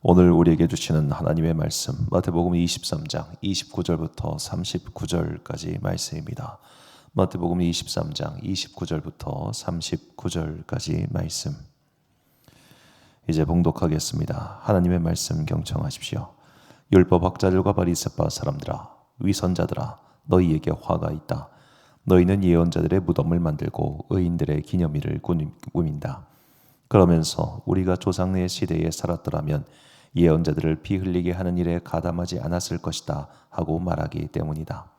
오늘 우리에게 주시는 하나님의 말씀 마태복음 23장 29절부터 39절까지 말씀입니다. 마태복음 23장 29절부터 39절까지 말씀. 이제 봉독하겠습니다. 하나님의 말씀 경청하십시오. 율법학자들과 바리새파 사람들아, 위선자들아, 너희에게 화가 있다. 너희는 예언자들의 무덤을 만들고 의인들의 기념일을 꾸민다. 그러면서 우리가 조상의 시대에 살았더라면 예언자들을 피 흘리게 하는 일에 가담하지 않았을 것이다 하고 말하기 때문이다.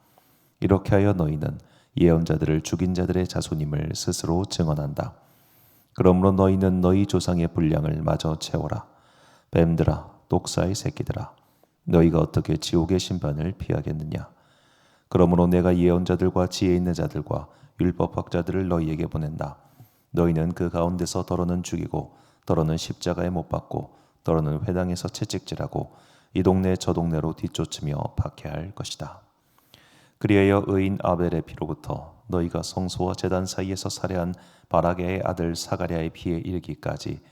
이렇게 하여 너희는 예언자들을 죽인 자들의 자손임을 스스로 증언한다. 그러므로 너희는 너희 조상의 분량을 마저 채워라. 뱀들아, 독사의 새끼들아, 너희가 어떻게 지옥의 심판을 피하겠느냐. 그러므로 내가 예언자들과 지혜 있는 자들과 율법학자들을 너희에게 보낸다. 너희는 그 가운데서 더러는 죽이고 더러는 십자가에 못 박고 더러는 회당에서 채찍질하고 이 동네 저 동네로 뒤쫓으며 박해할 것이다. 그리하여 의인 아벨의 피로부터 너희가 성소와 제단 사이에서 살해한 바라게의 아들 사가랴의 피에 이르기까지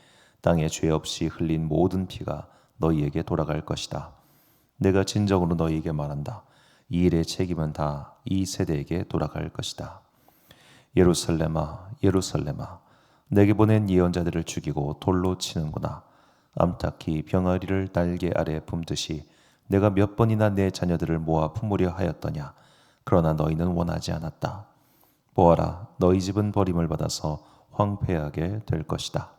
땅에 죄 없이 흘린 모든 피가 너희에게 돌아갈 것이다. 내가 진정으로 너희에게 말한다. 이 일의 책임은 다 이 세대에게 돌아갈 것이다. 예루살렘아, 예루살렘아, 내게 보낸 예언자들을 죽이고 돌로 치는구나. 암탉이 병아리를 날개 아래 품듯이 내가 몇 번이나 내 자녀들을 모아 품으려 하였더냐. 그러나 너희는 원하지 않았다. 보아라, 너희 집은 버림을 받아서 황폐하게 될 것이다.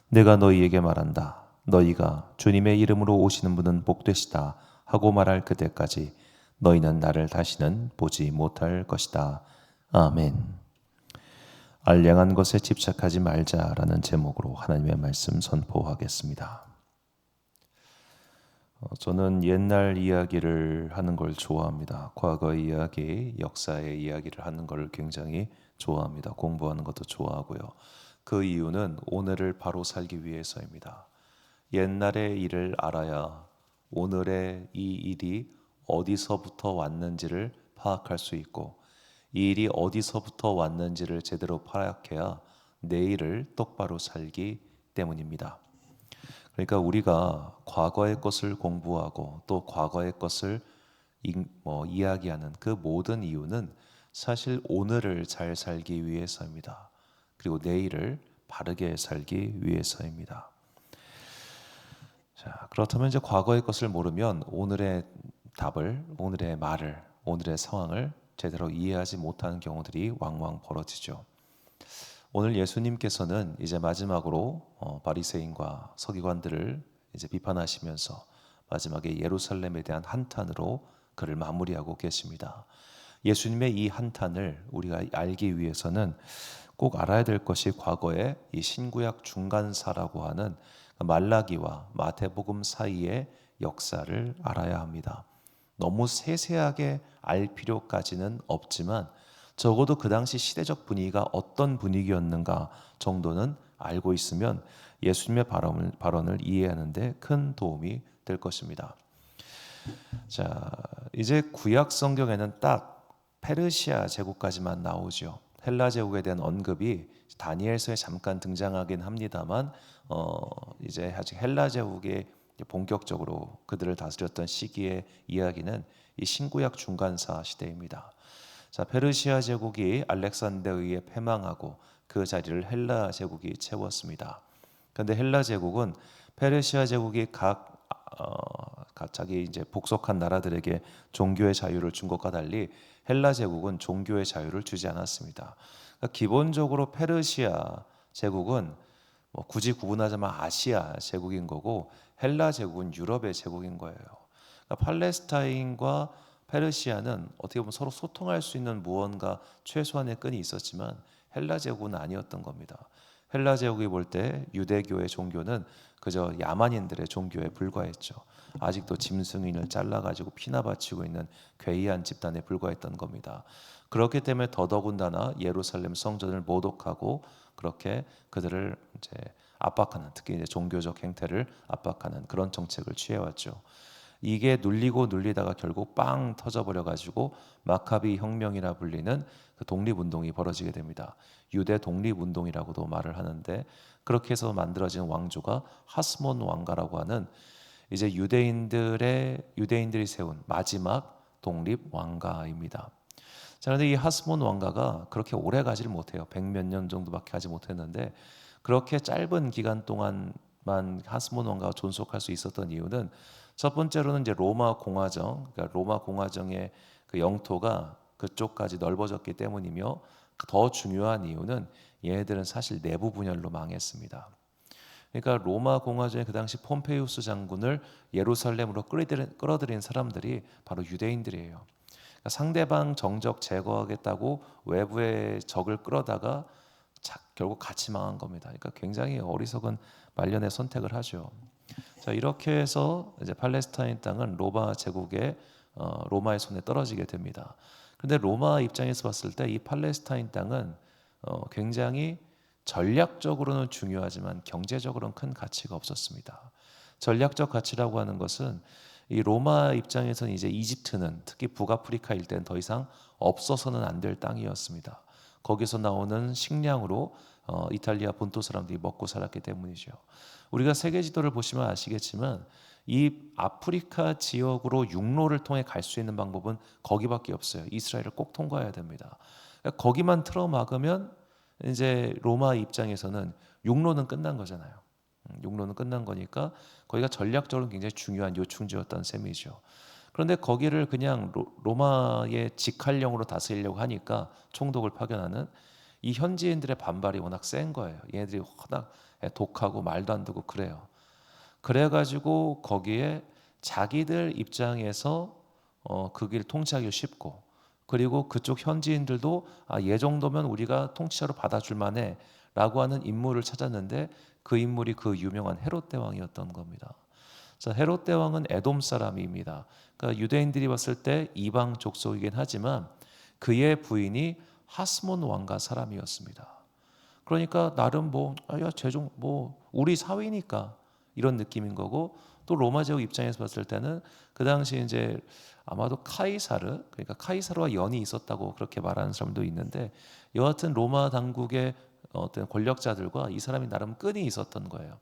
내가 너희에게 말한다. 너희가 주님의 이름으로 오시는 분은 복되시다 하고 말할 그때까지 너희는 나를 다시는 보지 못할 것이다. 아멘. 알량한 것에 집착하지 말자라는 제목으로 하나님의 말씀 선포하겠습니다. 저는 옛날 이야기를 하는 걸 좋아합니다. 과거의 이야기, 역사의 이야기를 하는 걸 굉장히 좋아합니다. 공부하는 것도 좋아하고요. 그 이유는 오늘을 바로 살기 위해서입니다. 옛날의 일을 알아야 오늘의 이 일이 어디서부터 왔는지를 파악할 수 있고 이 일이 어디서부터 왔는지를 제대로 파악해야 내일을 똑바로 살기 때문입니다. 그러니까 우리가 과거의 것을 공부하고 또 과거의 것을 이야기하는 그 모든 이유는 사실 오늘을 잘 살기 위해서입니다. 그리고 내일을 바르게 살기 위해서입니다. 자, 그렇다면 이제 과거의 것을 모르면 오늘의 답을, 오늘의 말을, 오늘의 상황을 제대로 이해하지 못하는 경우들이 왕왕 벌어지죠. 오늘 예수님께서는 이제 마지막으로 바리새인과 서기관들을 이제 비판하시면서 마지막에 예루살렘에 대한 한탄으로 그를 마무리하고 계십니다. 예수님의 이 한탄을 우리가 알기 위해서는 꼭 알아야 될 것이 과거의 이 신구약 중간사라고 하는 말라기와 마태복음 사이의 역사를 알아야 합니다. 너무 세세하게 알 필요까지는 없지만 적어도 그 당시 시대적 분위기가 어떤 분위기였는가 정도는 알고 있으면 예수님의 발언을 이해하는 데 큰 도움이 될 것입니다. 자, 이제 구약 성경에는 딱 페르시아 제국까지만 나오죠. 헬라 제국에 대한 언급이 다니엘서에 잠깐 등장하긴 합니다만 이제 아직 헬라 제국이 본격적으로 그들을 다스렸던 시기의 이야기는 이 신구약 중간사 시대입니다. 자, 페르시아 제국이 알렉산더에 의해 패망하고 그 자리를 헬라 제국이 채웠습니다. 그런데 헬라 제국은 페르시아 제국이 각 자기 이제 복속한 나라들에게 종교의 자유를 준 것과 달리 헬라 제국은 종교의 자유를 주지 않았습니다. 그러니까 기본적으로 페르시아 제국은 굳이 구분하자면 아시아 제국인 거고 헬라 제국은 유럽의 제국인 거예요. 그러니까 팔레스타인과 페르시아는 어떻게 보면 서로 소통할 수 있는 무언가 최소한의 끈이 있었지만 헬라 제국은 아니었던 겁니다. 헬라 제국이 볼 때 유대교의 종교는 그저 야만인들의 종교에 불과했죠. 아직도 짐승인을 잘라가지고 피나 바치고 있는 괴이한 집단에 불과했던 겁니다. 그렇기 때문에 더더군다나 예루살렘 성전을 모독하고 그렇게 그들을 이제 압박하는, 특히 이제 종교적 행태를 압박하는 그런 정책을 취해왔죠. 이게 눌리고 눌리다가 결국 빵 터져버려 가지고 마카비 혁명이라 불리는 그 독립운동이 벌어지게 됩니다. 유대 독립운동이라고도 말을 하는데, 그렇게 해서 만들어진 왕조가 하스몬 왕가라고 하는 이제 유대인들이 세운 마지막 독립 왕가입니다. 자, 그런데 이 하스몬 왕가가 그렇게 오래 가지를 못해요. 100몇 년 정도밖에 가지 못했는데, 그렇게 짧은 기간 동안만 하스몬 왕가가 존속할 수 있었던 이유는, 첫 번째로는 이제 로마 공화정, 그러니까 로마 공화정의 그 영토가 그쪽까지 넓어졌기 때문이며, 더 중요한 이유는 얘네들은 사실 내부 분열로 망했습니다. 그러니까 로마 공화정의 그 당시 폼페이우스 장군을 예루살렘으로 끌어들인 사람들이 바로 유대인들이에요. 그러니까 상대방 정적 제거하겠다고 외부의 적을 끌어다가 결국 같이 망한 겁니다. 그러니까 굉장히 어리석은 말년의 선택을 하죠. 자, 이렇게 해서 이제 팔레스타인 땅은 로마 제국의 로마의 손에 떨어지게 됩니다. 그런데 로마 입장에서 봤을 때 이 팔레스타인 땅은 굉장히 전략적으로는 중요하지만 경제적으로는 큰 가치가 없었습니다. 전략적 가치라고 하는 것은 이 로마 입장에서는 이제 이집트는, 특히 북아프리카 일대는 더 이상 없어서는 안 될 땅이었습니다. 거기서 나오는 식량으로 이탈리아 본토 사람들이 먹고 살았기 때문이죠. 우리가 세계 지도를 보시면 아시겠지만 이 아프리카 지역으로 육로를 통해 갈 수 있는 방법은 거기밖에 없어요. 이스라엘을 꼭 통과해야 됩니다. 그러니까 거기만 틀어막으면 이제 로마 입장에서는 육로는 끝난 거잖아요. 육로는 끝난 거니까 거기가 전략적으로 굉장히 중요한 요충지였던 셈이죠. 그런데 거기를 그냥 로마의 직할령으로 다스리려고 하니까, 총독을 파견하는 이 현지인들의 반발이 워낙 센 거예요. 얘네들이 워낙 독하고 말도 안 듣고 그래요. 그래가지고 거기에 자기들 입장에서 그 길 통치하기 쉽고, 그리고 그쪽 현지인들도 얘 정도면 우리가 통치자로 받아줄 만해 라고 하는 인물을 찾았는데, 그 인물이 그 유명한 헤롯 대왕이었던 겁니다. 자, 헤롯 대왕은 에돔 사람입니다. 그러니까 유대인들이 봤을 때 이방 족속이긴 하지만 그의 부인이 하스몬 왕가 사람이었습니다. 그러니까 나름 제종 우리 사위니까 이런 느낌인 거고, 또 로마 제국 입장에서 봤을 때는 그 당시 이제 아마도 카이사르, 그러니까 카이사르와 연이 있었다고 그렇게 말하는 사람도 있는데, 여하튼 로마 당국의 어떤 권력자들과 이 사람이 나름 끈이 있었던 거예요.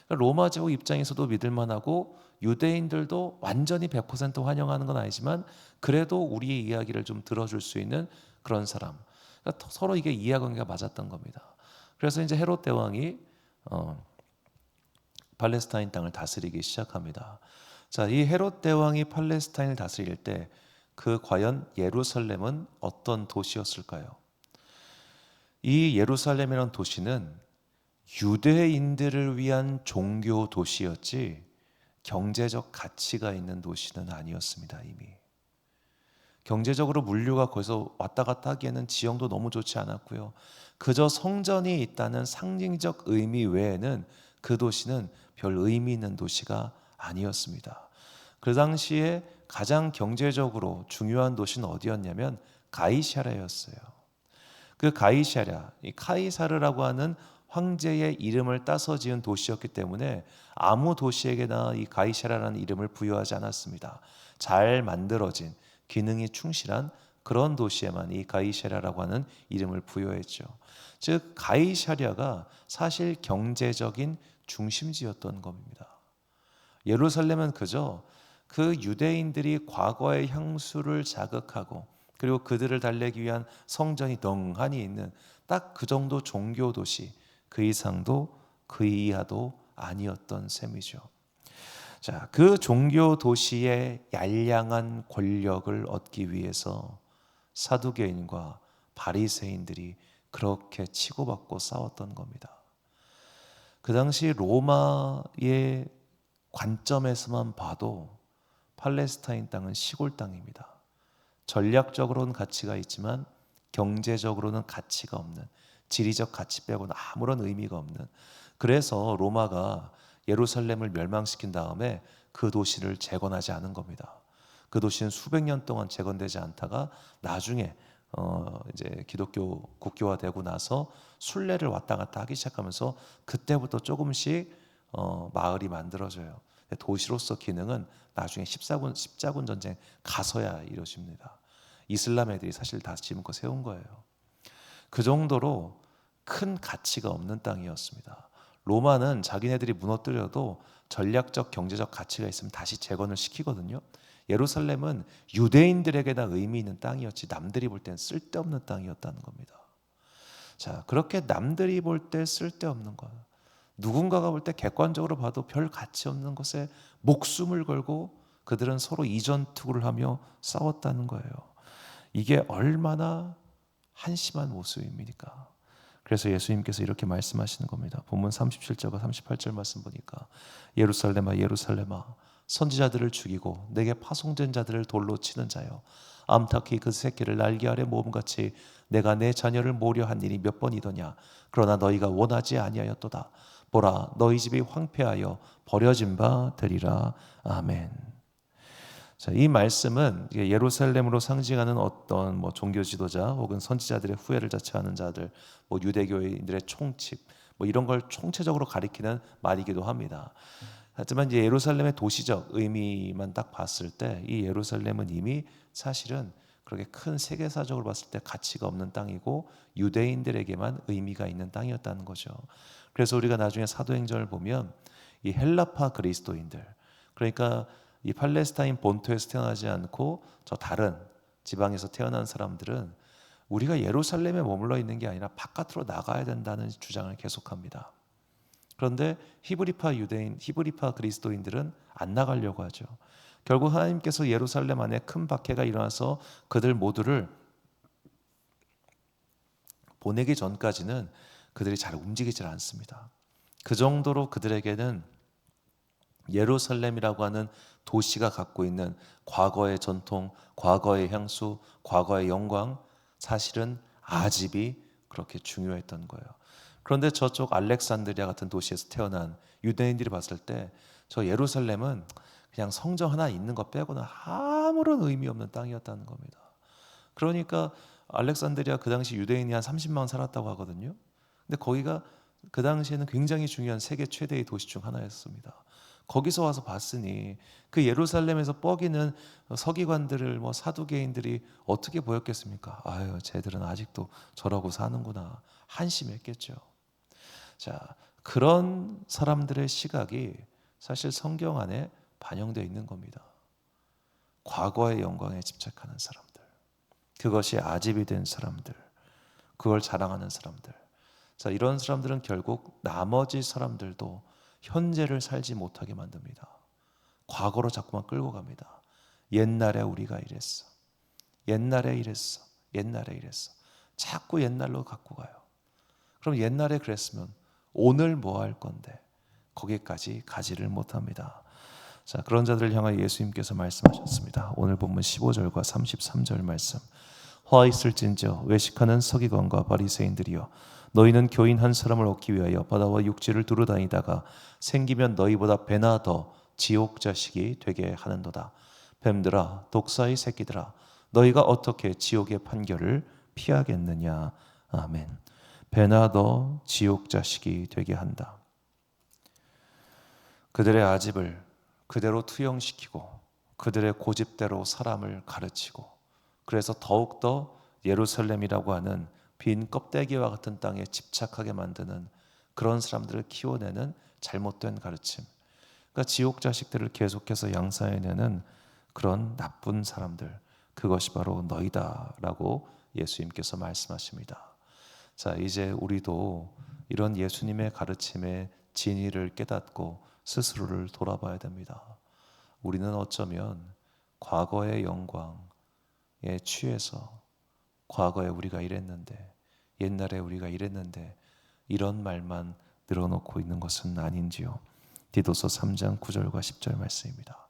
그러니까 로마 제국 입장에서도 믿을만하고, 유대인들도 완전히 100% 환영하는 건 아니지만 그래도 우리의 이야기를 좀 들어줄 수 있는 그런 사람. 그러니까 서로 이게 이해관계가 맞았던 겁니다. 그래서 이제 헤롯 대왕이 팔레스타인 땅을 다스리기 시작합니다. 자, 이 헤롯 대왕이 팔레스타인을 다스릴 때 그 과연 예루살렘은 어떤 도시였을까요? 이 예루살렘이라는 도시는 유대인들을 위한 종교 도시였지 경제적 가치가 있는 도시는 아니었습니다. 이미 경제적으로 물류가 거기서 왔다 갔다 하기에는 지형도 너무 좋지 않았고요. 그저 성전이 있다는 상징적 의미 외에는 그 도시는 별 의미 있는 도시가 아니었습니다. 그 당시에 가장 경제적으로 중요한 도시는 어디였냐면 가이사랴였어요. 그 가이사랴, 이 카이사르라고 하는 황제의 이름을 따서 지은 도시였기 때문에 아무 도시에게나 이 가이사랴라는 이름을 부여하지 않았습니다. 잘 만들어진, 기능이 충실한 그런 도시에만 이 가이사랴라고 하는 이름을 부여했죠. 즉 가이사랴가 사실 경제적인 중심지였던 겁니다. 예루살렘은 그저 그 유대인들이 과거의 향수를 자극하고, 그리고 그들을 달래기 위한 성전이 덩하니 있는 딱 그 정도 종교 도시, 그 이상도 그 이하도 아니었던 셈이죠. 자, 그 종교 도시의 얄량한 권력을 얻기 위해서 사두개인과 바리새인들이 그렇게 치고받고 싸웠던 겁니다. 그 당시 로마의 관점에서만 봐도 팔레스타인 땅은 시골 땅입니다. 전략적으로는 가치가 있지만 경제적으로는 가치가 없는, 지리적 가치 빼고는 아무런 의미가 없는, 그래서 로마가 예루살렘을 멸망시킨 다음에 그 도시를 재건하지 않은 겁니다. 그 도시는 수백 년 동안 재건되지 않다가 나중에 이제 기독교 국교화되고 나서 순례를 왔다 갔다 하기 시작하면서 그때부터 조금씩 마을이 만들어져요. 도시로서 기능은 나중에 십자군 전쟁 가서야 이루어집니다. 이슬람 애들이 사실 다 지금껏 세운 거예요. 그 정도로 큰 가치가 없는 땅이었습니다. 로마는 자기네들이 무너뜨려도 전략적 경제적 가치가 있으면 다시 재건을 시키거든요. 예루살렘은 유대인들에게나 의미 있는 땅이었지 남들이 볼 땐 쓸데없는 땅이었다는 겁니다. 자, 그렇게 남들이 볼 때 쓸데없는 것, 누군가가 볼 때 객관적으로 봐도 별 가치 없는 것에 목숨을 걸고 그들은 서로 이전투구를 하며 싸웠다는 거예요. 이게 얼마나 한심한 모습입니까? 그래서 예수님께서 이렇게 말씀하시는 겁니다. 본문 37절과 38절 말씀 보니까 예루살렘아 예루살렘아 선지자들을 죽이고 내게 파송된 자들을 돌로 치는 자여 암탉히 그 새끼를 날개 아래 모음같이 내가 내 자녀를 모려 한 일이 몇 번이더냐. 그러나 너희가 원하지 아니하였도다. 보라 너희 집이 황폐하여 버려진 바 되리라. 아멘. 자, 이 말씀은 예루살렘으로 상징하는 어떤 종교 지도자 혹은 선지자들의 후예를 자처하는 자들, 유대교인들의 총칙, 이런 걸 총체적으로 가리키는 말이기도 합니다. 하지만 이제 예루살렘의 도시적 의미만 딱 봤을 때 이 예루살렘은 이미 사실은 그렇게 큰 세계사적으로 봤을 때 가치가 없는 땅이고 유대인들에게만 의미가 있는 땅이었다는 거죠. 그래서 우리가 나중에 사도행전을 보면 이 헬라파 그리스도인들, 그러니까 이 팔레스타인 본토에서 태어나지 않고 저 다른 지방에서 태어난 사람들은 우리가 예루살렘에 머물러 있는 게 아니라 바깥으로 나가야 된다는 주장을 계속합니다. 그런데 히브리파 그리스도인들은 안 나가려고 하죠. 결국 하나님께서 예루살렘 안에 큰 박해가 일어나서 그들 모두를 보내기 전까지는 그들이 잘 움직이질 않습니다. 그 정도로 그들에게는 예루살렘이라고 하는 도시가 갖고 있는 과거의 전통, 과거의 향수, 과거의 영광, 사실은 아집이 그렇게 중요했던 거예요. 그런데 저쪽 알렉산드리아 같은 도시에서 태어난 유대인들이 봤을 때 저 예루살렘은 그냥 성전 하나 있는 것 빼고는 아무런 의미 없는 땅이었다는 겁니다. 그러니까 알렉산드리아 그 당시 유대인이 한 30만 원 살았다고 하거든요. 근데 거기가 그 당시에는 굉장히 중요한 세계 최대의 도시 중 하나였습니다. 거기서 와서 봤으니 그 예루살렘에서 뻐기는 서기관들을 사두개인들이 어떻게 보였겠습니까? 아유, 쟤들은 아직도 저러고 사는구나. 한심했겠죠. 자, 그런 사람들의 시각이 사실 성경 안에 반영되어 있는 겁니다. 과거의 영광에 집착하는 사람들, 그것이 아집이 된 사람들, 그걸 자랑하는 사람들. 자, 이런 사람들은 결국 나머지 사람들도 현재를 살지 못하게 만듭니다. 과거로 자꾸만 끌고 갑니다. 옛날에 우리가 이랬어. 옛날에 이랬어. 옛날에 이랬어. 자꾸 옛날로 갖고 가요. 그럼 옛날에 그랬으면 오늘 뭐 할 건데 거기까지 가지를 못합니다. 자, 그런 자들을 향하여 예수님께서 말씀하셨습니다. 오늘 본문 15절과 33절 말씀. 화 있을진저 외식하는 서기관과 바리새인들이여 너희는 교인 한 사람을 얻기 위하여 바다와 육지를 두루 다니다가 생기면 너희보다 배나 더 지옥 자식이 되게 하는도다. 뱀들아 독사의 새끼들아 너희가 어떻게 지옥의 판결을 피하겠느냐. 아멘. 배나 더 지옥 자식이 되게 한다. 그들의 아집을 그대로 투영시키고 그들의 고집대로 사람을 가르치고 그래서 더욱더 예루살렘이라고 하는 빈 껍데기와 같은 땅에 집착하게 만드는 그런 사람들을 키워내는 잘못된 가르침, 그러니까 지옥 자식들을 계속해서 양산해내는 그런 나쁜 사람들, 그것이 바로 너희다라고 예수님께서 말씀하십니다. 자, 이제 우리도 이런 예수님의 가르침의 진리를 깨닫고 스스로를 돌아봐야 됩니다. 우리는 어쩌면 과거의 영광에 취해서 과거에 우리가 이랬는데, 옛날에 우리가 이랬는데 이런 말만 늘어놓고 있는 것은 아닌지요. 디도서 3장 9절과 10절 말씀입니다.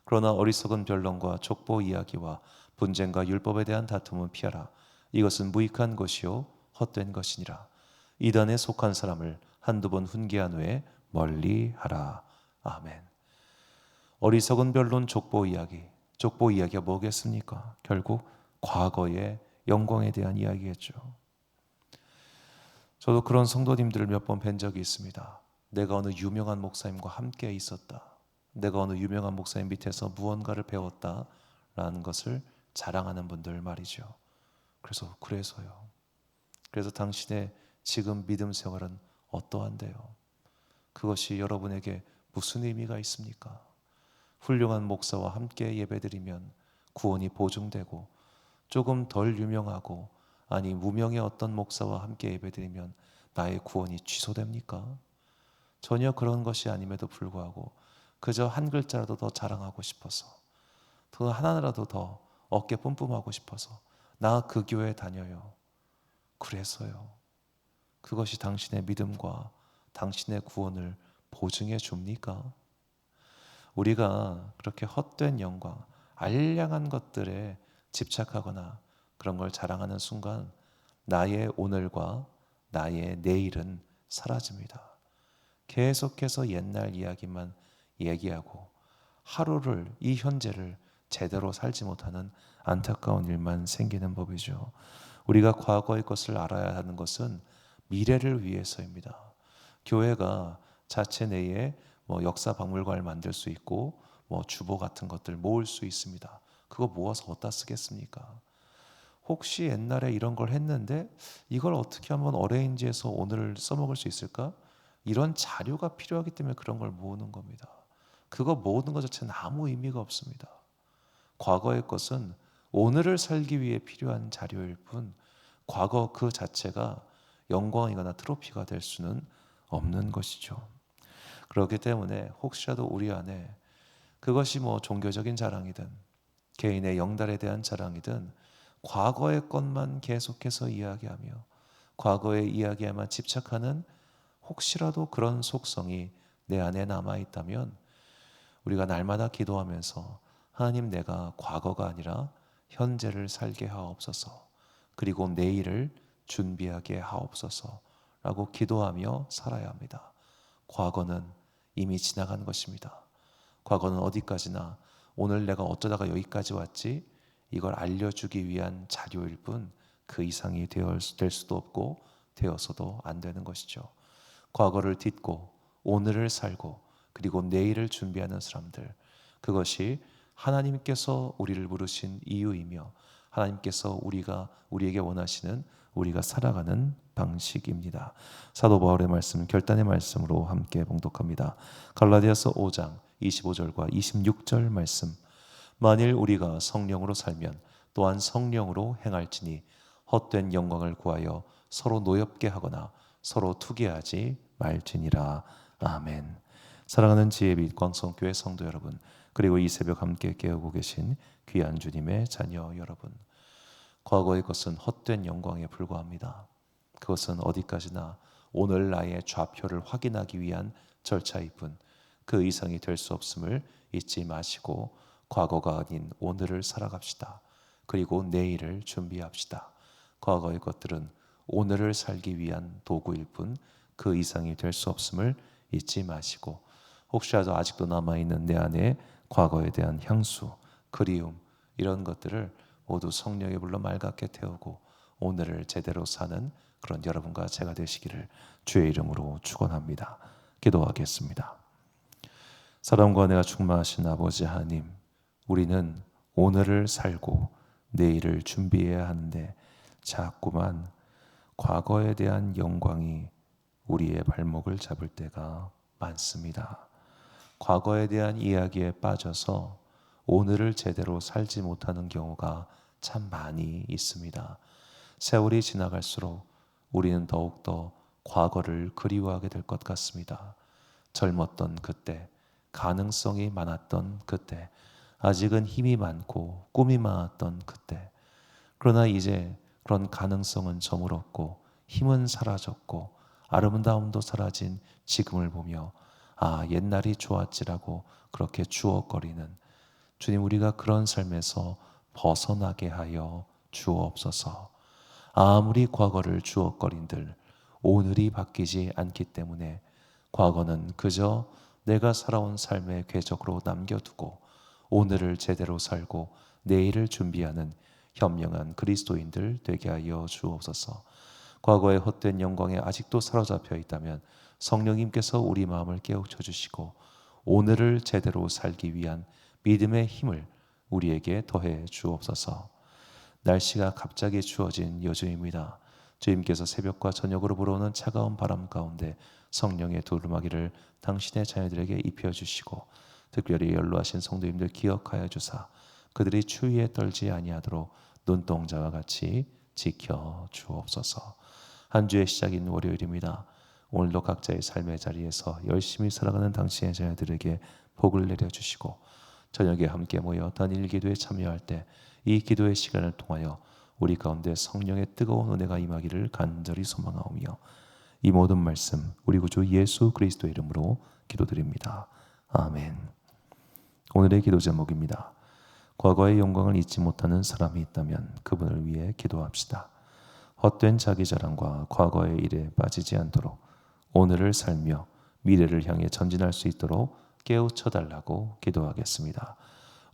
그러나 어리석은 변론과 족보 이야기와 분쟁과 율법에 대한 다툼은 피하라. 이것은 무익한 것이요 헛된 것이니라. 이단에 속한 사람을 한두 번 훈계한 후에 멀리하라. 아멘. 어리석은 변론, 족보 이야기가 뭐겠습니까? 결국 과거의 영광에 대한 이야기겠죠. 저도 그런 성도님들을 몇 번 뵌 적이 있습니다. 내가 어느 유명한 목사님과 함께 있었다, 내가 어느 유명한 목사님 밑에서 무언가를 배웠다라는 것을 자랑하는 분들 말이죠. 그래서요. 그래서 당신의 지금 믿음 생활은 어떠한데요? 그것이 여러분에게 무슨 의미가 있습니까? 훌륭한 목사와 함께 예배드리면 구원이 보증되고, 조금 덜 유명하고 아니 무명의 어떤 목사와 함께 예배드리면 나의 구원이 취소됩니까? 전혀 그런 것이 아님에도 불구하고 그저 한 글자라도 더 자랑하고 싶어서, 더 하나라도 더 어깨 뿜뿜하고 싶어서 나 그 교회 다녀요. 그래서요. 그것이 당신의 믿음과 당신의 구원을 보증해 줍니까? 우리가 그렇게 헛된 영광, 알량한 것들에 집착하거나 그런 걸 자랑하는 순간 나의 오늘과 나의 내일은 사라집니다. 계속해서 옛날 이야기만 얘기하고 하루를, 이 현재를 제대로 살지 못하는 안타까운 일만 생기는 법이죠. 우리가 과거의 것을 알아야 하는 것은 미래를 위해서입니다. 교회가 자체 내에 역사 박물관을 만들 수 있고 주보 같은 것들 모을 수 있습니다. 그거 모아서 어디다 쓰겠습니까? 혹시 옛날에 이런 걸 했는데 이걸 어떻게 하면 어레인지해서 오늘 써먹을 수 있을까? 이런 자료가 필요하기 때문에 그런 걸 모으는 겁니다. 그거 모으는 것 자체는 아무 의미가 없습니다. 과거의 것은 오늘을 살기 위해 필요한 자료일 뿐 과거 그 자체가 영광이거나 트로피가 될 수는 없는 것이죠. 그렇기 때문에 혹시라도 우리 안에 그것이 종교적인 자랑이든 개인의 영달에 대한 자랑이든 과거의 것만 계속해서 이야기하며 과거의 이야기에만 집착하는 혹시라도 그런 속성이 내 안에 남아있다면 우리가 날마다 기도하면서 하나님, 내가 과거가 아니라 현재를 살게 하옵소서, 그리고 내일을 준비하게 하옵소서 라고 기도하며 살아야 합니다. 과거는 이미 지나간 것입니다. 과거는 어디까지나 오늘 내가 어쩌다가 여기까지 왔지 이걸 알려주기 위한 자료일 뿐 그 이상이 될 수도 없고 되어서도 안 되는 것이죠. 과거를 딛고 오늘을 살고 그리고 내일을 준비하는 사람들, 그것이 하나님께서 우리를 부르신 이유이며 하나님께서 우리에게 원하시는 우리가 살아가는 방식입니다. 사도 바울의 말씀, 결단의 말씀으로 함께 봉독합니다. 갈라디아서 5장 25절과 26절 말씀. 만일 우리가 성령으로 살면 또한 성령으로 행할지니 헛된 영광을 구하여 서로 노엽게 하거나 서로 투기하지 말지니라. 아멘. 사랑하는 지혜 빛 광성교회 성도 여러분, 그리고 이 새벽 함께 깨우고 계신 귀한 주님의 자녀 여러분, 과거의 것은 헛된 영광에 불과합니다. 그것은 어디까지나 오늘 나의 좌표를 확인하기 위한 절차일 뿐 그 이상이 될 수 없음을 잊지 마시고 과거가 아닌 오늘을 살아갑시다. 그리고 내일을 준비합시다. 과거의 것들은 오늘을 살기 위한 도구일 뿐 그 이상이 될 수 없음을 잊지 마시고, 혹시라도 아직도 남아있는 내 안에 과거에 대한 향수, 그리움, 이런 것들을 모두 성령의 불로 맑게 태우고 오늘을 제대로 사는 그런 여러분과 제가 되시기를 주의 이름으로 축원합니다. 기도하겠습니다. 사랑과 은혜가 충만하신 아버지 하나님, 우리는 오늘을 살고 내일을 준비해야 하는데 자꾸만 과거에 대한 영광이 우리의 발목을 잡을 때가 많습니다. 과거에 대한 이야기에 빠져서 오늘을 제대로 살지 못하는 경우가 참 많이 있습니다. 세월이 지나갈수록 우리는 더욱더 과거를 그리워하게 될 것 같습니다. 젊었던 그때, 가능성이 많았던 그때, 아직은 힘이 많고 꿈이 많았던 그때, 그러나 이제 그런 가능성은 저물었고 힘은 사라졌고 아름다움도 사라진 지금을 보며 옛날이 좋았지라고 그렇게 주워거리는 주님, 우리가 그런 삶에서 벗어나게 하여 주옵소서. 아무리 과거를 주워거린들 오늘이 바뀌지 않기 때문에 과거는 그저 내가 살아온 삶의 궤적으로 남겨두고 오늘을 제대로 살고 내일을 준비하는 현명한 그리스도인들 되게 하여 주옵소서. 과거의 헛된 영광에 아직도 사로잡혀 있다면 성령님께서 우리 마음을 깨우쳐 주시고 오늘을 제대로 살기 위한 믿음의 힘을 우리에게 더해 주옵소서. 날씨가 갑자기 추워진 요즘입니다. 주님께서 새벽과 저녁으로 불어오는 차가운 바람 가운데 성령의 두루마기를 당신의 자녀들에게 입혀주시고 특별히 연로하신 성도님들 기억하여 주사 그들이 추위에 떨지 아니하도록 눈동자와 같이 지켜 주옵소서. 한 주의 시작인 월요일입니다. 오늘도 각자의 삶의 자리에서 열심히 살아가는 당신의 자녀들에게 복을 내려주시고 저녁에 함께 모여 단일 기도에 참여할 때 이 기도의 시간을 통하여 우리 가운데 성령의 뜨거운 은혜가 임하기를 간절히 소망하오며 이 모든 말씀 우리 구주 예수 그리스도의 이름으로 기도드립니다. 아멘. 오늘의 기도 제목입니다. 과거의 영광을 잊지 못하는 사람이 있다면 그분을 위해 기도합시다. 헛된 자기 자랑과 과거의 일에 빠지지 않도록 오늘을 살며 미래를 향해 전진할 수 있도록 깨우쳐달라고 기도하겠습니다.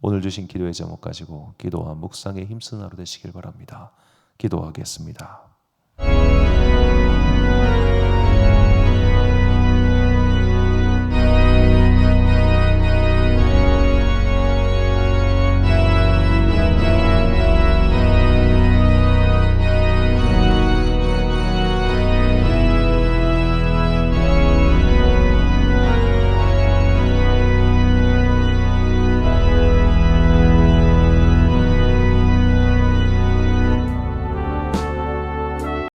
오늘 주신 기도의 제목 가지고 기도와 묵상에 힘쓰는 하루 되시길 바랍니다. 기도하겠습니다.